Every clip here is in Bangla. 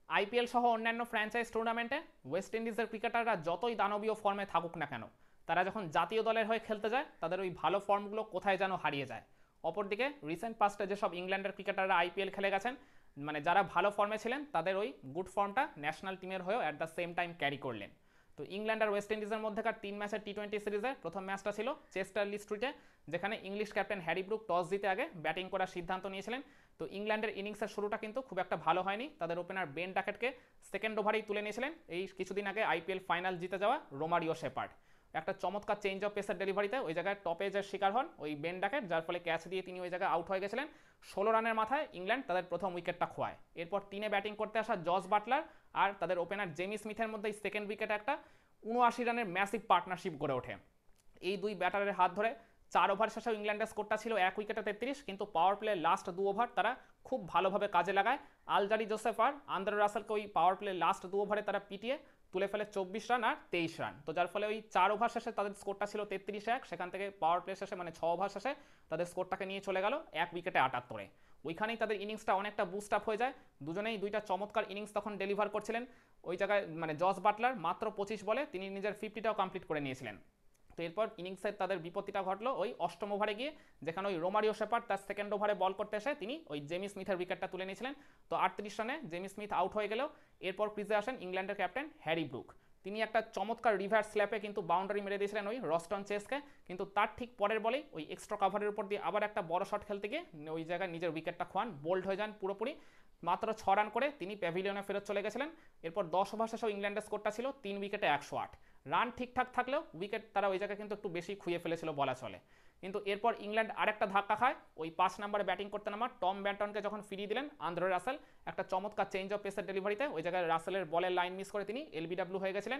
আইপিএল সহ অন্যান্য ফ্র্যাঞ্চাইজ টুর্নামেন্টে ওয়েস্ট ইন্ডিজের ক্রিকেটাররা যতই দানবীয় ফর্মে থাকুক না কেন, তারা যখন জাতীয় দলের হয়ে খেলতে যায় তাদের ওই ভালো ফর্মগুলো কোথায় যেন হারিয়ে যায়। অপরদিকে রিসেন্ট পাস্টে যেসব ইংল্যান্ডের ক্রিকেটাররা আইপিএল খেলে গেছেন, মানে যারা ভালো ফর্মে ছিলেন তাদের ওই গুড ফর্মটা ন্যাশনাল টিমের হয়েও at the same time carry করলেন। তো ইংল্যান্ড আর ওয়েস্ট ইন্ডিজের মধ্যেকার 3 ম্যাচের টি-20 সিরিজের প্রথম ম্যাচটা ছিল চেস্টারলি স্ট্রিটে, যেখানে English captain Harry Brook toss জিতে আগে ব্যাটিং করার সিদ্ধান্ত নিয়েছিলেন। তো ইংল্যান্ডের ইনিংসের শুরুটা কিন্তু খুব একটা ভালো হয়নি, তাদের ওপেনার বেন ডাকেটকে সেকেন্ড ওভারেই তুলে নিয়েছিলেন এই কিছুদিন আগে আইপিএল ফাইনাল জিতে যাওয়া রোমারিও শেপার্ড। একটা চমৎকার চেঞ্জ অফ পেসের ডেলিভারিতে ওই জায়গায় টপ এজের শিকার হন ওই বেন ডাকেট, যার ফলে ক্যাচ দিয়ে তিনি ওই জায়গায় আউট হয়ে গেছিলেন। 16 রানের মাথায় ইংল্যান্ড তাদের প্রথম উইকেটটা খোয়ায়। এরপর টিনে ব্যাটিং করতে আসা জস বাটলার আর তাদের ওপেনার জেমি স্মিথের মধ্যে সেকেন্ড উইকেটে একটা 79 রানের ম্যাসিভ পার্টনারশিপ গড়ে ওঠে। এই দুই ব্যাটারের হাত ধরে 4 ওভার শেষেও ইংল্যান্ডের স্কোরটা ছিল 1 উইকেটে 33, কিন্তু পাওয়ার প্লে লাস্ট 2 ওভার তারা খুব ভালোভাবে কাজে লাগায়। আলজারি জোসেফ আর আন্দ্রে রাসেলকে ওই পাওয়ার প্লে লাস্ট 2 ওভারে তারা পিটিয়ে তুলে ফেলে 24 রান আর 23 রান। তো যার ফলে ওই 4 ওভার শেষে তাদের স্কোরটা ছিল 33-1, সেখান থেকে পাওয়ার প্লে শেষে মানে 6 ওভার শেষে তাদের স্কোরটাকে নিয়ে চলে গেল 1 উইকেটে 78-এ। ওইখানেই তাদের ইনিংসটা অনেকটা বুস্ট আপ হয়ে যায়। দুজনেই দুইটা চমৎকার ইনিংস তখন ডেলিভার করছিলেন। ওই জায়গায় মানে জস বাটলার মাত্র 25 বলে তিনি নিজের 50টাও কমপ্লিট করে নিয়েছিলেন। তো এরপর ইনিংসের তাদের বিপত্তিটা ঘটলো ওই 8ম ওভারে গিয়ে, যেখানে ওই রোমারিও শেপার্ড তার সেকেন্ড ওভারে বল করতে এসে তিনি ওই জেমি স্মিথের উইকেটটা তুলে নিয়েছিলেন। তো 38 রানে জেমি স্মিথ আউট হয়ে গেলেও এরপর ক্রিজে আসেন ইংল্যান্ডের ক্যাপ্টেন হ্যারি ব্রুক। তিনি একটা চমৎকার রিভার্স স্ল্যাপে কিন্তু বাউন্ডারি মেরে দিয়েছিলেন ওই রস্টন চেসকে, কিন্তু তার ঠিক পরের বলেই ওই এক্সট্রা কাভারের উপর দিয়ে আবার একটা বড় শট খেলতে গিয়ে ওই জায়গায় নিজের উইকেটটা খোয়ান, বোল্ড হয়ে যান পুরোপুরি। মাত্র 6 রান করে তিনি প্যাভিলিয়নে ফেরত চলে গেছিলেন। এরপর 10 ওভার শেষেও ইংল্যান্ডের স্কোরটা ছিল 3 উইকেটে 108। রান ঠিকঠাক থাকলেও উইকেট তারা ওই জায়গায় কিন্তু একটু বেশি খুঁয়ে ফেলেছিল বলা চলে। কিন্তু এরপর ইংল্যান্ড আরেকটা ধাক্কা খায় ওই 5 নম্বরে ব্যাটিং করতে নামা টম ব্যান্টনকে যখন ফিরিয়ে দিলেন আন্দ্রে রাসেল একটা চমৎকার চেঞ্জ অফ পেসের ডেলিভারিতে। ওই জায়গায় রাসেলের বলের লাইন মিস করে তিনি এলবিডব্লিউ হয়ে গেছিলেন।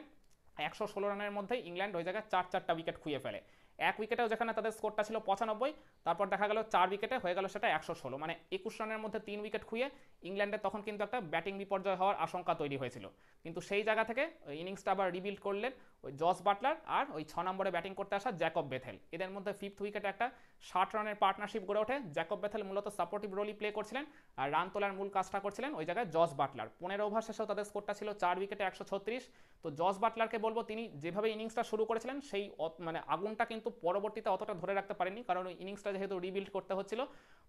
116 রানের মধ্যে ইংল্যান্ড ওই জায়গায় 4 উইকেট খুঁয়ে ফেলে। 1 উইকেটেও যেখানে তাদের স্কোরটা ছিল 95, তারপর দেখা গেল 4 উইকেটে হয়ে গেল সেটা 116, মানে 21 রানের মধ্যে 3 উইকেট খুঁয়ে ইংল্যান্ডের তখন কিন্তু একটা ব্যাটিং বিপর্যয় হওয়ার আশঙ্কা তৈরি হয়েছিল। কিন্তু সেই জায়গা থেকে ইনিংসটা আবার রিবিল্ড করলেন ওই জস বাটলার আর ওই 6 নম্বরে ব্যাটিং করতে আসা জ্যাকব বেথেল। এদের মধ্যে 5th উইকেটে একটা 60 রানের পার্টনারশিপ গড়ে ওঠে। জ্যাকব বেথেল মূলত সাপোর্টিভ রোলই প্লে করছিলেন আর রান তোলার মূল কাজটা করছিলেন ওই জায়গায় জস বাটলার। 15 ওভার শেষেও তাদের স্কোরটা ছিল 4 উইকেটে 136। তো জস বাটলারকে বলবো তিনি যেভাবে ইনিংসটা শুরু করেছিলেন সেই মানে আগুনটা কিন্তু পরবর্তীতে অতটা ধরে রাখতে পারেননি, কারণ ওই ইনিংসটা যেহেতু রিবিল্ড করতে হচ্ছিল।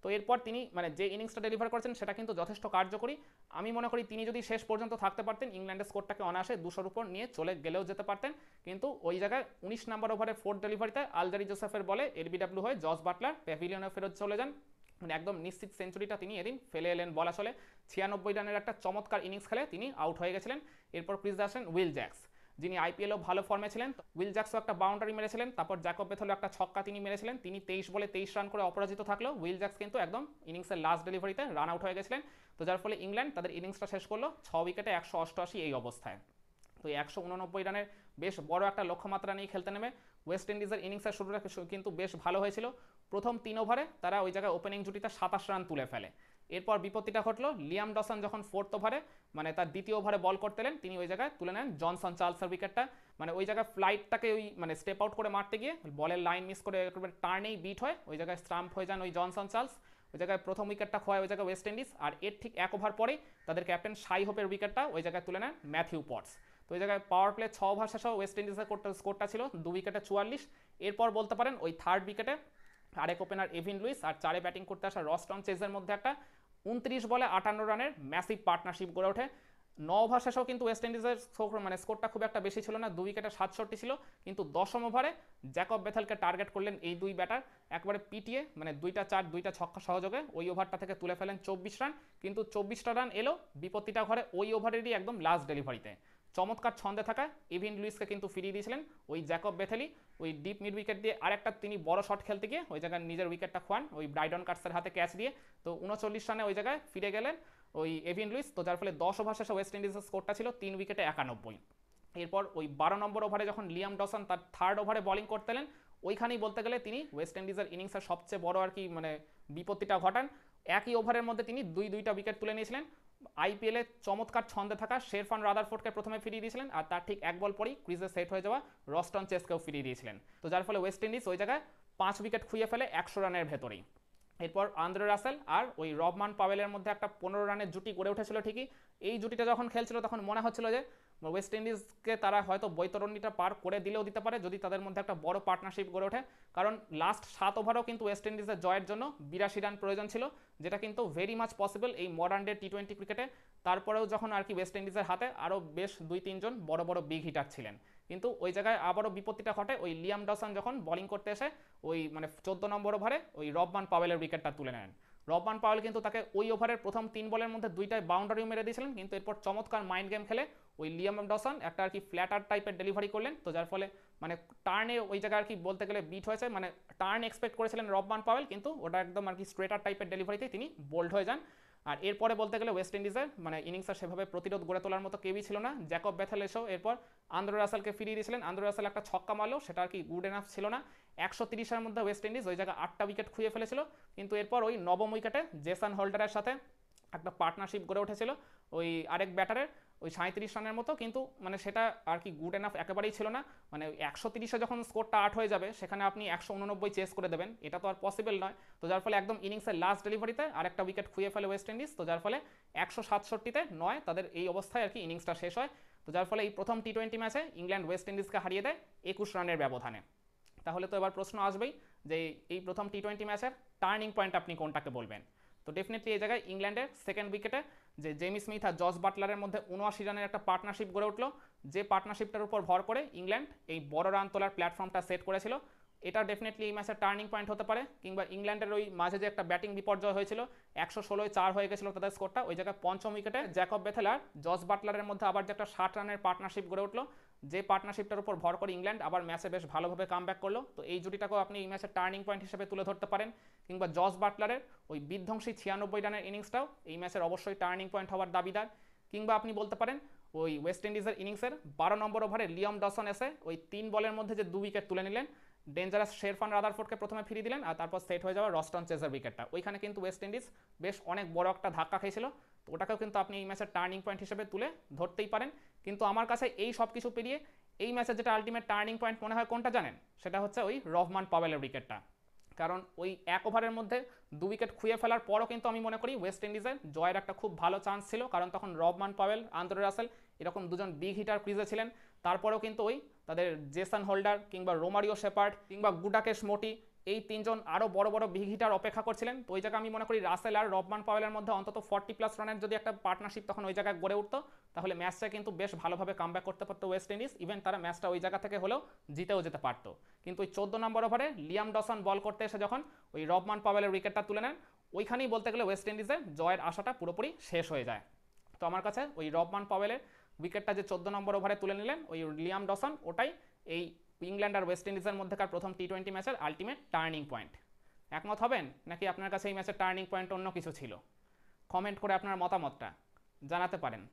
তো এরপর তিনি মানে যে ইনিংসটা ডেলিভার করেছেন সেটা কিন্তু যথেষ্ট কার্যকরী। আমি মনে করি তিনি যদি শেষ পর্যন্ত থাকতে পারতেন ইংল্যান্ডের স্কোরটাকে অনায়াসে 200-র উপর নিয়ে চলে গেলেও যেতে পারতেন। কিন্তু ওই জায়গায় 19 নম্বর ওভারে 4th ডেলিভারিতে আলজারি জোসেফের বলে এলবিডব্লিউ হয়ে জস বাটলার প্যাভিলিয়নে ফেরত চলে যান। মানে একদম নিশ্চিত সেঞ্চুরিটা তিনি এদিন ফেলে এলেন বলা চলে। 96 রানের একটা চমৎকার ইনিংস খেলে তিনি আউট হয়ে গেছিলেন। এরপর ক্রিজে আসেন উইল জ্যাক্স, যিনি আইপিএলও ভালো ফর্মে ছিলেন। উইল জ্যাক্সও একটা বাউন্ডারি মেরেছিলেন, তারপর জ্যাকব বেথেলও একটা ছক্কা তিনি মেরেছিলেন। তিনি 23 বলে 23 রান করে অপরাজিত থাকলেও উইল জ্যাক্স কিন্তু একদম ইনিংসের লাস্ট ডেলিভারিতে রান আউট হয়ে গেছিলেন। তো যার ফলে ইংল্যান্ড তাদের ইনিংসটা শেষ করলো 6 উইকেটে 188 এই অবস্থায়। তো 189 রানের বেশ বড় একটা লক্ষ্যমাত্রা নিয়ে খেলতে নেমে ওয়েস্ট ইন্ডিজের ইনিংসের শুরুটা কিন্তু বেশ ভালো হয়েছিল। প্রথম 3 ওভারে তারা ওই জায়গায় ওপেনিং জুটিতে 27 রান তুলে ফেলে। এরপর বিপত্তিটা ঘটলো লিয়াম ডসন যখন 4th ওভারে মানে তার দ্বিতীয় ওভারে বল করতে এলেন, তিনি ওই জায়গায় তুলে নেন জনসন চার্লসের উইকেটটা। মানে ওই জায়গায় ফ্লাইটটাকে ওই মানে স্টেপ আউট করে মারতে গিয়ে বলের লাইন মিস করে টার্নেই বিট হয় ওই জায়গায় স্টাম্প হয়ে যান ওই জনসন চার্লস। ওই জায়গায় প্রথম উইকেটটা খোয়ায় ওই জায়গায় ওয়েস্ট ইন্ডিজ, আর এর ঠিক 1 ওভার পরেই তাদের ক্যাপ্টেন শাই হোপের উইকেটটা ওই জায়গায় তুলে নেন ম্যাথিউ পটস। তো ওই জায়গায় পাওয়ার প্লে 6 ওভার শেষেও ওয়েস্ট ইন্ডিজের স্কোরটা ছিল 2 উইকেটে 44। এরপর বলতে পারেন ওই 3rd উইকেটে আরেক ওপেনার এভিন লুইস আর 4-এ ব্যাটিং করতে আসা রস্টন চেজের মধ্যে একটা 29 বলে 58 রানের ম্যাসিভ পার্টনারশিপ গড়ে ওঠে। 9 ওভার শেষেও কিন্তু ওয়েস্ট ইন্ডিজের মানে স্কোরটা খুব একটা বেশি ছিল না, 2 উইকেটে 67 ছিল। কিন্তু 10ম ওভারে জ্যাকব বেথেলকে টার্গেট করলেন এই দুই ব্যাটার, একবারে পিটিয়ে মানে 2টা 4 2টা ছক্কা সহযোগে ওই ওভারটা থেকে তুলে ফেলেন 24 রান। কিন্তু 24টা রান এলো বিপত্তিটা ঘরে ওই ওভারেরই একদম লাস্ট ডেলিভারিতে। চমৎকার ছন্দে থাকা এভিন লুইসকে কিন্তু ফিরিয়ে দিয়েছিলেন ওই জ্যাকব বেথেলি। ওই ডিপ মিড উইকেট দিয়ে আরেকটা তিনি বড় শট খেলতে গিয়ে ওই জায়গায় নিজের উইকেটটা খোয়ান ওই ব্রাইডন কাটসের হাতে ক্যাচ দিয়ে। তো 39 রানে ওই জায়গায় ফিরে গেলেন ওই এভিন লুইস। তো যার ফলে 10 ওভার শেষে ওয়েস্ট ইন্ডিজের স্কোরটা ছিল 3 উইকেটে 91। এরপর ওই 12 নম্বর ওভারে যখন লিয়াম ডসন তার 3rd ওভারে বলিং করতে এলেন, ওইখানেই বলতে গেলে তিনি ওয়েস্ট ইন্ডিজের ইনিংসের সবচেয়ে বড় আর কি মানে বিপত্তিটা ঘটান। একই ওভারের মধ্যে তিনি 2টা উইকেট তুলে নিয়েছিলেন। আইপিএলে চমৎকার ছন্দে থাকা শেরফান রাদারফোর্ডকে প্রথমে ফিরিয়ে দিয়েছিলেন, আর তার ঠিক 1 বল পরেই ক্রিজে সেট হয়ে যাওয়া রস্টন চেসকেও ফিরিয়ে দিয়েছিলেন। তো যার ফলে ওয়েস্ট ইন্ডিজ ওই জায়গায় 5 উইকেট খুঁয়ে ফেলে 100 রানের ভেতরেই। এরপর আন্দ্রে রাসেল আর ওই রবমান পাওয়েলের মধ্যে একটা 15 রানের জুটি গড়ে উঠেছিল ঠিকই। এই জুটিটা যখন খেলছিল তখন মনে হচ্ছিল যে ওয়েস্ট ইন্ডিজকে তারা হয়তো বৈতরণীটা পার করে দিলেও দিতে পারে যদি তাদের মধ্যে একটা বড় পার্টনারশিপ গড়ে ওঠে, কারণ লাস্ট 7 ওভারও কিন্তু ওয়েস্ট ইন্ডিজের জয়ের জন্য 82 রান প্রয়োজন ছিল, যেটা কিন্তু ভেরি মাচ পসিবল এই মডার্ন ডে টি20 ক্রিকেটে। তারপরেও যখন আর কি ওয়েস্ট ইন্ডিজের হাতে আরও বেশ 2-3 জন বড় বড় বিগ হিটার ছিলেন, কিন্তু ওই জায়গায় আবারও বিপত্তিটা ঘটে ওই লিয়াম ডসন যখন বোলিং করতে এসে ওই মানে 14 নম্বর ওভারে ওই রবমান পাওয়েলের উইকেটটা তুলে নেন। রবমান পাওয়েল কিন্তু তাকে ওই ওভারের প্রথম 3 বলের মধ্যে 2টায় বাউন্ডারিও মেরে দিয়েছিলেন, কিন্তু এরপর চমৎকার মাইন্ড গেম খেলে ওই লিয়াম ডসন একটা আর কি ফ্ল্যাটার টাইপের ডেলিভারি করলেন, তো যার ফলে মানে টার্নে ওই জায়গায় আর কি বলতে গেলে বিট হয়েছে, মানে টার্ন এক্সপেক্ট করেছিলেন রবমান পাওয়েল, কিন্তু ওটা একদম আর কি স্ট্রেটার টাইপের ডেলিভারিতে তিনি বোল্ড হয়ে যান। আর এরপরে বলতে গেলে ওয়েস্ট ইন্ডিজের মানে ইনিংসের সেভাবে প্রতিরোধ গড়ে তোলার মতো কেউই ছিল না। জ্যাকব বেথেল এসেও এরপর আন্দ্রে রাসেলকে ফিরিয়ে দিয়েছিলেন, আন্দ্রে রাসেল একটা ছক্কা মারলো, সেটা আর কি গুড এনাফ ছিল না। 130-এর মধ্যে ওয়েস্ট ইন্ডিজ ওই জায়গায় 8টা উইকেট খুঁয়ে ফেলেছিল, কিন্তু এরপর ওই নবম উইকেটে জেসন হোল্ডারের সাথে একটা পার্টনারশিপ গড়ে উঠেছিল ওই আরেক ব্যাটারের ওই 37 রানের মতো, কিন্তু মানে সেটা আর কি গুড এনাফ একেবারেই ছিল না। মানে 130-এ যখন স্কোরটা 8 হয়ে যাবে সেখানে আপনি 189 চেস করে দেবেন, এটা তো আর পসিবল নয়। তো যার ফলে একদম ইনিংসের লাস্ট ডেলিভারিতে আরেকটা উইকেট খুঁয়ে ফেলে ওয়েস্ট ইন্ডিজ, তো যার ফলে 167-তে 9 তাদের এই অবস্থায় আর কি ইনিংসটা শেষ হয়। তো যার ফলে এই প্রথম টি20 ম্যাচে ইংল্যান্ড ওয়েস্ট ইন্ডিজকে হারিয়ে দেয় 21 রানের ব্যবধানে। তাহলে তো এবার প্রশ্ন আসবেই যে এই প্রথম টি20 ম্যাচের টার্নিং পয়েন্ট আপনি কোনটাকে বলবেন। তো ডেফিনেটলি এই জায়গায় ইংল্যান্ডের সেকেন্ড উইকেটে যে জেমি স্মিথ আর জস বাটলারের মধ্যে 79 রানের একটা পার্টনারশিপ গড়ে উঠলো, যে পার্টনারশিপটার উপর ভর করে ইংল্যান্ড এই বড় রান তোলার প্ল্যাটফর্মটা সেট করেছিল, এটা ডেফিনেটলি এই ম্যাচের টার্নিং পয়েন্ট হতে পারে। কিংবা ইংল্যান্ডের ওই মাঝে যে একটা ব্যাটিং বিপর্যয় হয়েছিল 116-এ 4 হয়ে গেছিল তাদের স্কোরটা, ওই জায়গায় পঞ্চম উইকেটে জ্যাকব বেথেল আর জস বাটলারের মধ্যে আবার যে একটা 60 রানের পার্টনারশিপ গড়ে উঠলো, যে পার্টনারশিপটার উপর ভর করে ইংল্যান্ড আবার ম্যাচে বেশ ভালোভাবে কামব্যাক করলো, তো এই জুটিটাকেও আপনি এই ম্যাচের টার্নিং পয়েন্ট হিসেবে তুলে ধরতে পারেন। কিংবা জস বাটলারের ওই বিধ্বংসী 96 রানের ইনিংসটাও এই ম্যাচের অবশ্যই টার্নিং পয়েন্ট হওয়ার দাবিদার। কিংবা আপনি বলতে পারেন ওই ওয়েস্ট ইন্ডিজের ইনিংসের 12 নম্বর ওভারে লিয়াম ডসন এসে ওই 3 বলের মধ্যে যে 2 উইকেট তুলে নিলেন, ডেঞ্জারাস শেরফান রাদারফোর্ডকে প্রথমে ফিরিয়ে দিলেন আর তারপর সেট হয়ে যাওয়া রস্টন চেজার উইকেটটা, ওইখানে কিন্তু ওয়েস্ট ইন্ডিজ বেশ অনেক বড় একটা ধাক্কা খেয়েছিল, তো ওটাকেও কিন্তু আপনি এই ম্যাচের টার্নিং পয়েন্ট হিসেবে তুলে ধরতেই পারেন। কিন্তু আমার কাছে এই সব কিছু পেরিয়ে এই ম্যাচের যেটা আলটিমেট টার্নিং পয়েন্ট মনে হয় কোনটা জানেন, সেটা হচ্ছে ওই রহমান পাওয়েলের উইকেটটা। কারণ ওই এক ওভারের মধ্যে 2 উইকেট খুঁয়ে ফেলার পরও কিন্তু আমি মনে করি ওয়েস্ট ইন্ডিজের জয়ের একটা খুব ভালো চান্স ছিল, কারণ তখন রহমান পাওয়েল, আন্দ্রে রাসেল এরকম দুজন বিগ হিটার ক্রিজে ছিলেন। তারপরেও কিন্তু ওই তাদের জেসন হোল্ডার কিংবা রোমারিও শেপার্ড কিংবা গুডাকেশ মোটি এই 3 জন আরও বড় বড় বিগ হিটার অপেক্ষা করছিলেন, তো ওই জায়গায় আমি মনে করি রাসেল আর রহমান পাওয়েলের মধ্যে অন্তত 40+ রানের যদি একটা পার্টনারশিপ তখন ওই জায়গায় গড়ে উঠতো, তাহলে ম্যাচটা কিন্তু বেশ ভালোভাবে কামব্যাক করতে পারতো ওয়েস্ট ইন্ডিজ, ইভেন তারা ম্যাচটা ওই জায়গা থেকে হলেও জিতেও যেতে পারতো। কিন্তু ওই 14 নম্বর ওভারে লিয়াম ডসন বল করতে এসে যখন ওই রহমান পাওয়েলের উইকেটটা তুলে নেন, ওইখানেই বলতে গেলে ওয়েস্ট ইন্ডিজের জয়ের আশাটা পুরোপুরি শেষ হয়ে যায়। তো আমার কাছে ওই রহমান পাওয়েলের উইকেটটা যে 14 নম্বর ওভারে তুলে নিলেন ওই লিয়াম ডসন, ওটাই এই ইংল্যান্ড আর ওয়েস্ট ইন্ডিজের মধ্যেকার প্রথম টি20 ম্যাচের আলটিমেট টার্নিং পয়েন্ট। একমত হবেন নাকি আপনার কাছে এই ম্যাচের টার্নিং পয়েন্ট অন্য কিছু ছিল? কমেন্ট করে আপনার মতামতটা জানাতে পারেন।